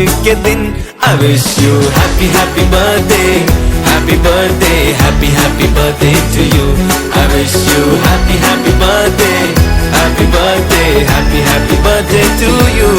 Birthday के दिन I wish you happy happy birthday, happy birthday, happy happy birthday to you. I wish you happy happy birthday, happy birthday, happy happy birthday to you.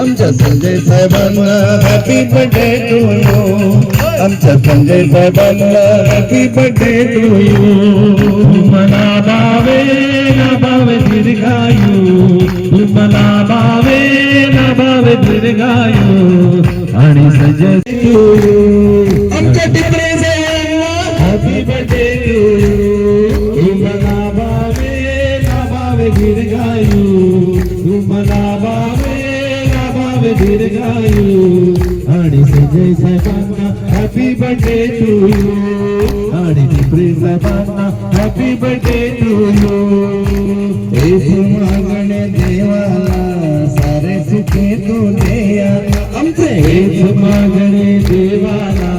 आमच्या संजय साहेबांना happy birthday to you. आमच्या संजय साहेबांना happy birthday to you. मला बावे ना बावे दीर्घायू, तुम्हाला बावे ना बावे दीर्घायू आणि संजय टू यू. आमच्या टिपरे साहेबांना हॅपी बर्थडे टू यू. तुम्हाला बावे ना बावे दीर्घायू, तुम्हाला बावे दीर्घायू आणि संजय साहेबांना हॅपी बर्थडे टू यू. आणि टिपरे साहेबांना हॅपी बर्थडे टू यू. मागणे देवाला सारे सुखे तू दे. आमचे मागणे देवाला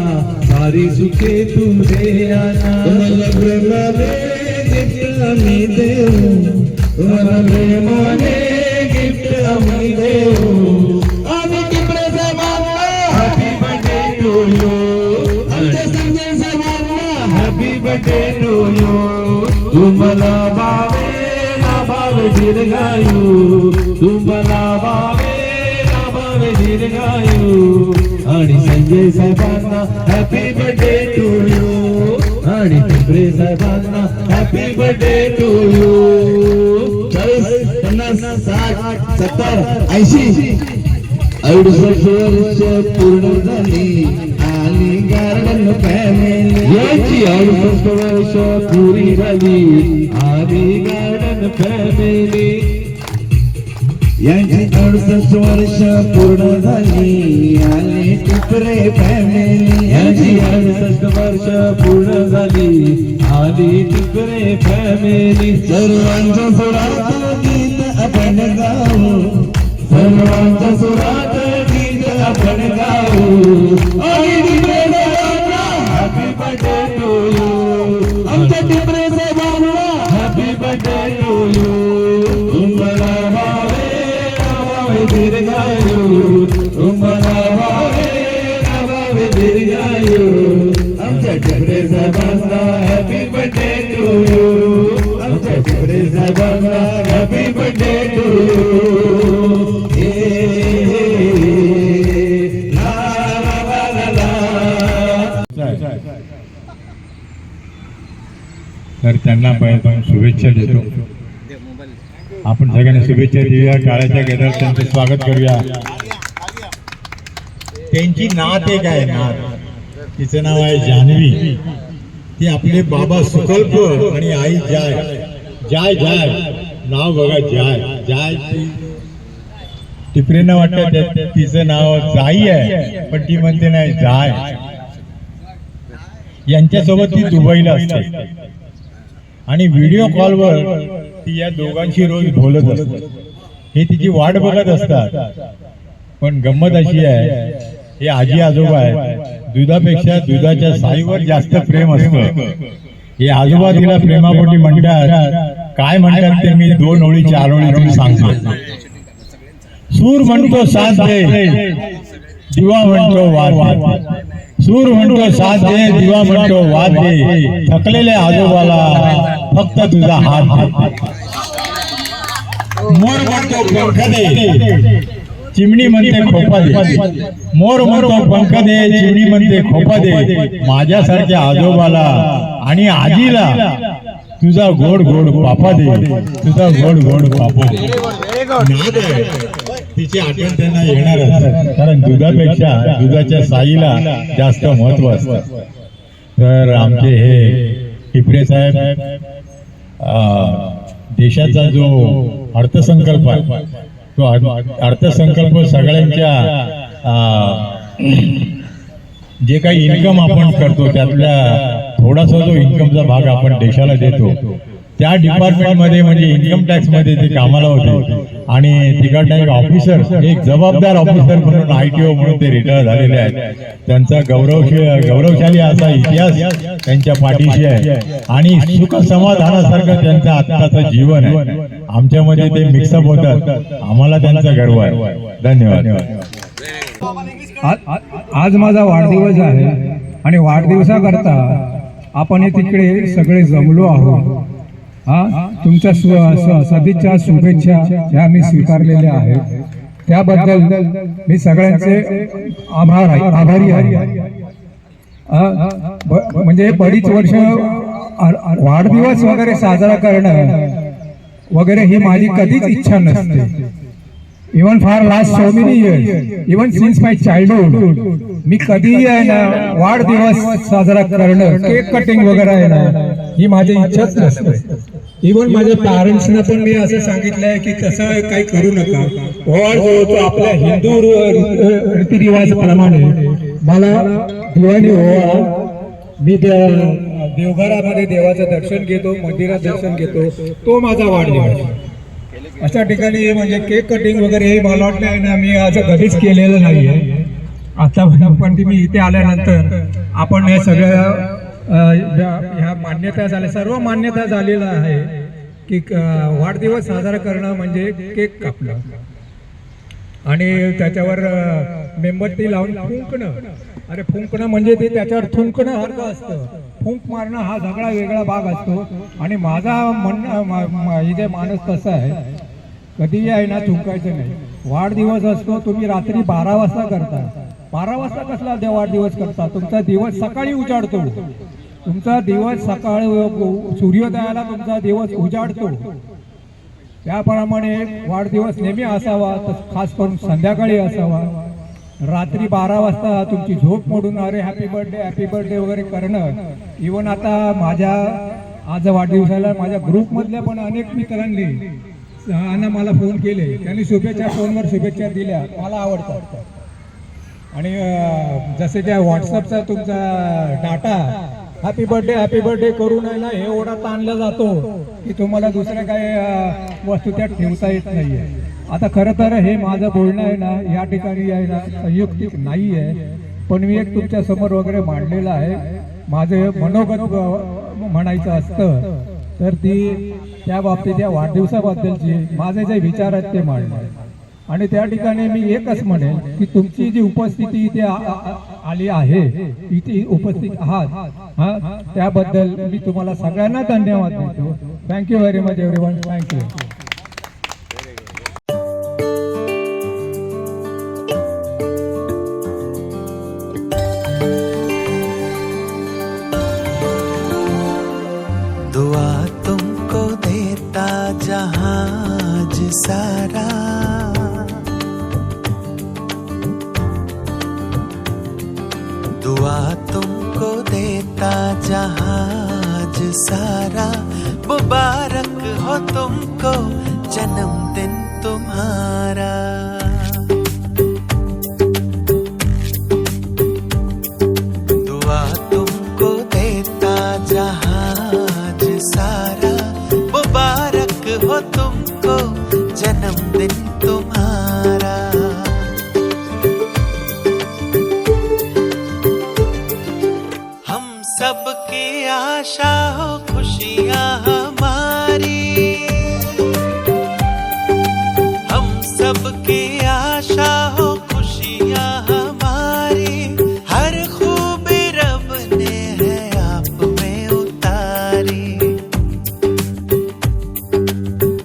सारी सुखे तू दे. तुम्हाला प्रेमाने गिफ्ट आम्ही देऊ, तुम्हाला प्रेमाने गिफ्ट आम्ही देऊ. तुम्हाला बावे ना बावे दीर्घायू, तुम्हाला बावे ना बावे दीर्घायू आणि संजय साहेबांना हॅपी बर्थडे टू यू. आणि टिपरे साहेबांना हॅपी बर्थडे टू यू. 40, 50, 60, 70, 80 68 वर्ष पूर्ण झाली आली गार्डन फॅमिली. यांची 68 वर्ष पुरी झाली आली गार्डन फॅमिली. यांची 68 वर्ष पूर्ण झाली आली टिपरे फॅमिली. यांची 68 वर्ष पूर्ण झाली आली टिपरे फॅमिली. सर्वांच्या सुरात गीत आपण गाऊ, सर्वांच्या सुरात गीत आपण गाऊ. Happy birthday to you. आमच्या टिपरे साहेबांना हॅपी बर्थडे टू यू. तुम्हाला बावे ना बावे दीर्घायू, तुम्हाला बावे ना बावे दीर्घायू. आमच्या टिपरे साहेबांना हॅपी बर्थडे टू यू. आमच्या टिपरे साहेबांना हॅपी बर्थडे टू यू. तर त्यांना पण शुभेच्छा देतो. आपण सगळ्यांना शुभेच्छा देऊया. काळाच्या गजरात त्यांचं स्वागत करूया. त्यांची नात एक आहे, नात, तिचं नाव आहे जान्हवी. ती आपले बाबा सुकल्प आणि आई जाय. जाय जाय नाव बघा, जाय जाय. टिपरेनं वाटतं तिचं नाव जाई आहे, पण ती म्हणते नाही जाय. यांच्यासोबत ती दुबईला असते आणि व्हिडिओ कॉलवर ती या दोघांशी रोज बोलत असते. हे तिची वाट बघत असतात. पण गंमत अशी आहे, हे आजी आजोबा आहेत, दुधापेक्षा दुधाच्या साईवर जास्त प्रेम असतं. हे आजोबा तिला प्रेमापोटी म्हणतात. काय म्हणतात ते मी 2 ओळी 4 ओळी तुम्ही सांगतो. सूर म्हणतो साथ दे, दिवा म्हणतो वाद. सूर म्हणतो साथ दे, दिवा म्हणतो वाद दे. थकलेल्या आजोबाला फक्त तुझा हात दे. मोर म्हणतो पंख दे, चिमणी म्हणते खोपा दे. मोर म्हणतो पंख दे, चिमणी म्हणते खोपा दे. माझ्यासारख्या आजोबाला आणि आजीला तुझा गोड गोड पापा दे, तुझा गोड गोड पापा दे. तिची आठवण त्यांना येणार, कारण दुधापेक्षा दुधाच्या साईला जास्त महत्व असतं. तर आमचे हे टिपरे साहेब देशाचा जो अर्थसंकल्प आहे तो अर्थसंकल्प सगळ्यांच्या जे काही इन्कम आपण करतो त्यातल्या थोडासा जो इन्कमचा भाग आपण देशाला देतो, त्या डिपार्टमेंटमध्ये म्हणजे इन्कम टॅक्समध्ये ते कामाला होते आणि तिकडनं एक ऑफिसर, एक जबाबदार ऑफिसर म्हणून ITO म्हणून ते रिटायर झालेले आहेत. त्यांचा गौरवशाली असा इतिहास त्यांच्या पाठीशी आहे आणि सुख समाधानासारखं त्यांचं आत्ताचं जीवन आहे. आमच्यामध्ये ते मिक्सअप होतात, आम्हाला त्यांचा गर्व आहे. धन्यवाद. आज माझा वाढदिवस आहे आणि वाढदिवसाकरता आपण हे तिकडे सगळे जमलो आहोत. तुमच्या सदिच्छा शुभेच्छा ह्या मी स्वीकारलेल्या आहेत, त्याबद्दल मी सगळ्यांचे आभारी आहे. म्हणजे बरीच वर्ष वाढदिवस वगैरे साजरा करणं वगैरे ही माझी कधीच इच्छा नसते. Even for last so many years, even since my childhood, मी कधीही आहे ना वाढदिवस साजरा करणं, केक कटिंग वगैरे आहे ना, ही माझी इच्छाच नसते. इवन माझ्या पॅरेंट्सना पण मी असं सांगितलंय की तसं काही करू नका. ओवाळ जो होतो आपल्या हिंदू रीतिरिवाजाप्रमाणे मला दिवाणी ओवाळा, मी देवघरामध्ये देवाचं दर्शन घेतो, मंदिरात दर्शन घेतो, तो माझा वाढदिवस. अशा ठिकाणी म्हणजे केक कटिंग वगैरे हे मला वाटलं आहे ना, मी आज कधीच केलेलं नाहीये. आता पण मी इथे आल्यानंतर आपण हे सगळ्या ह्या मान्यता झाल्या, सर्व मान्यता झालेलं आहे की वाढदिवस साजरा करणं म्हणजे केक कापणं आणि त्याच्यावर मेणबत्ती लावून फुंकणं. अरे फुंकणं म्हणजे ते त्याच्यावर थुंकणं सारखं असतं. फुंक मारणं हा सगळा वेगळा भाग असतो आणि माझा इथे माणूस तसा आहे, कधीही आहे ना थुंकायचं नाही. वाढदिवस असतो, तुम्ही रात्री 12 वाजता करता. 12 वाजता कसला वाढदिवस करता? तुमचा दिवस सकाळी उजाडतो, तुमचा दिवस सकाळी सूर्योदयाला तुमचा दिवस उजाडतो. त्याप्रमाणे वाढदिवस नेहमी असावा, खास करून संध्याकाळी असावा. रात्री 12 वाजता तुमची झोप मोडून अरे हॅपी बर्थडे वगैरे करणं. इवन आता माझ्या आज वाढदिवसाला माझ्या ग्रुपमधल्या पण अनेक मित्रांनी मला फोन केले, त्यांनी शुभेच्छा फोनवर शुभेच्छा दिल्या, मला आवडतात. आणि जसे त्या व्हॉट्सअपचा तुमचा डाटा हॅपी बर्थडे करून आहे ना हे ओढा ताणला जातो की तुम्हाला दुसऱ्या काही वस्तू त्यात ठेवता येत नाहीये. आता खरं तर हे माझं बोलणं आहे ना या ठिकाणी आहे ना संयुक्तिक नाही आहे, पण मी एक तुमच्या समोर वगैरे मांडलेलं आहे. माझं मनोगत म्हणायचं असतं तर ती त्या बाबतीत या वाढदिवसाबद्दलची माझे जे विचार आहेत ते मांडले. आणि त्या ठिकाणी मी एकच म्हणेन की तुमची जी उपस्थिती इथे आली आहे, इथे उपस्थित आहात, त्याबद्दल मी तुम्हाला सगळ्यांना धन्यवाद देतो. Thank you very much everyone. Thank you. दुआ तुमको देता जहाज सारा, दुआ तुमको देता जहाज सारा, मुबारक हो तुमको जन्मदिन तुम्हारा. दुआ तुमको देता जहाज सारा, मुबारक हो तुमको जन्मदिन तुम्हारा. हम सबकी आशा हो खुशियाँ हमारी, हम सबकी आशा हो खुशियाँ हमारी, हर खूबी रब ने है आप में उतारी.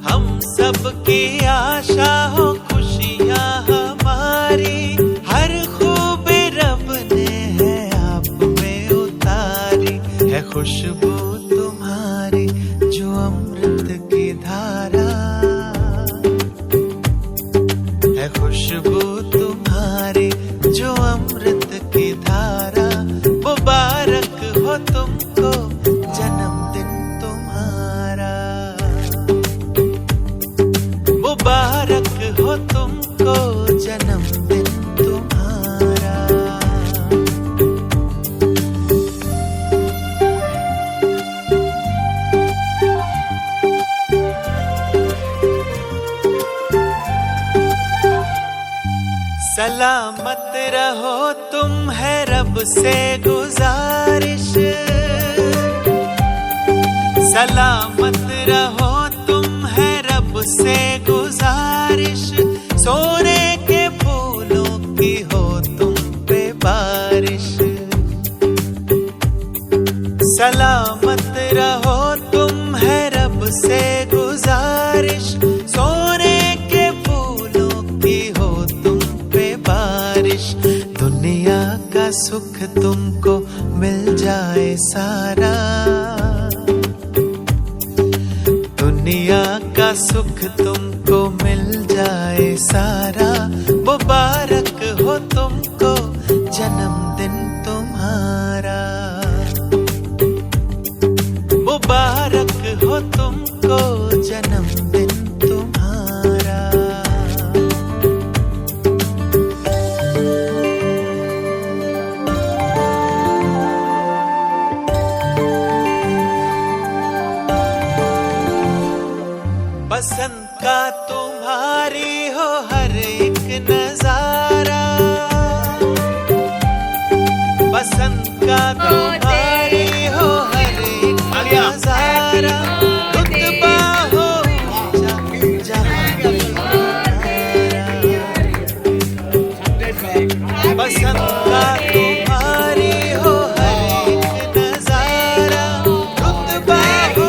हम सबकी आशा हो खुशियाँ हमारी, हर खूबी रब ने है आप में उतारी. है खुशबू तुम्हारी जो अमृत की धारा, है खुशबू तुम्हारी जो अमृत की धारा. मुबारक हो तुमको जन्मदिन तुम्हारा, मुबारक हो तुमको जन्मदिन तुम्हारा. सलामत रहो तुम है रब से गुजारिश, सलामत रहो तुम है रब से गुजारिश, सोने के फूलों की हो तुम पे बारिश। सलामत रहो तुम है रब से गुजारिश, सोने के फूलों की हो तुम पे बारिश। दुनिया का सुख तुमको मिल जाए सारा, दुनिया का सुख तुमको मिल जाए सारा। मुबारक हो तुमको जन्मदिन तुम्हारा, मुबारक हो तुमको जन्मदिन तुम्हारा। पसंद का तुम्हारी हो हर एक नजारा, पसंद का तुम्हारी हो हर एक नजारा। रुतबा हो जहाँ पसंद का तुम्हारी हो हर एक नजारा। रुतबा हो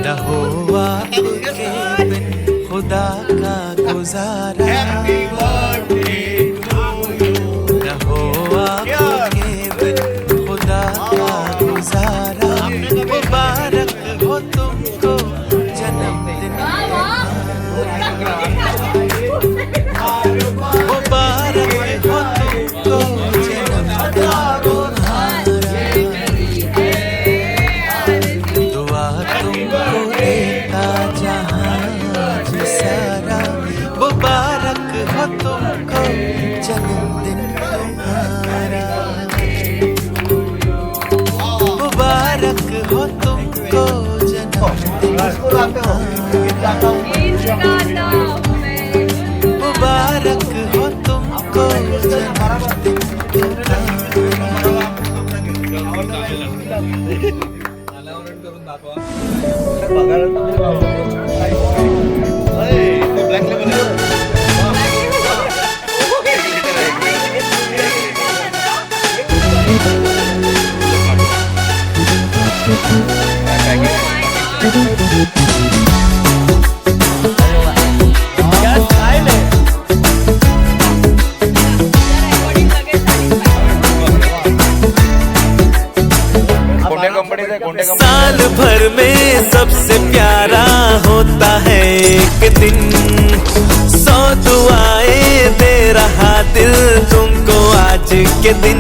न हो आपके बिन खुदा का गुजारा, न हो आपके बिन खुदा का गुजारा। मुबारक हो तुमको जन्मदिन, मुबारक हो तुमको जन्मदिन। दुआ तुमको देता जहां सारा। मुबारक हो तुमको जन्मदिन तुम्हारा, मुबारक हो तुमको जन्मदिन तुम्हारा, मुबारक हो तुमको जन्मदिन साल भर में सबसे प्यारा होता है एक दिन, 100 दुआएं दे रहा दिल तुमको आज के दिन।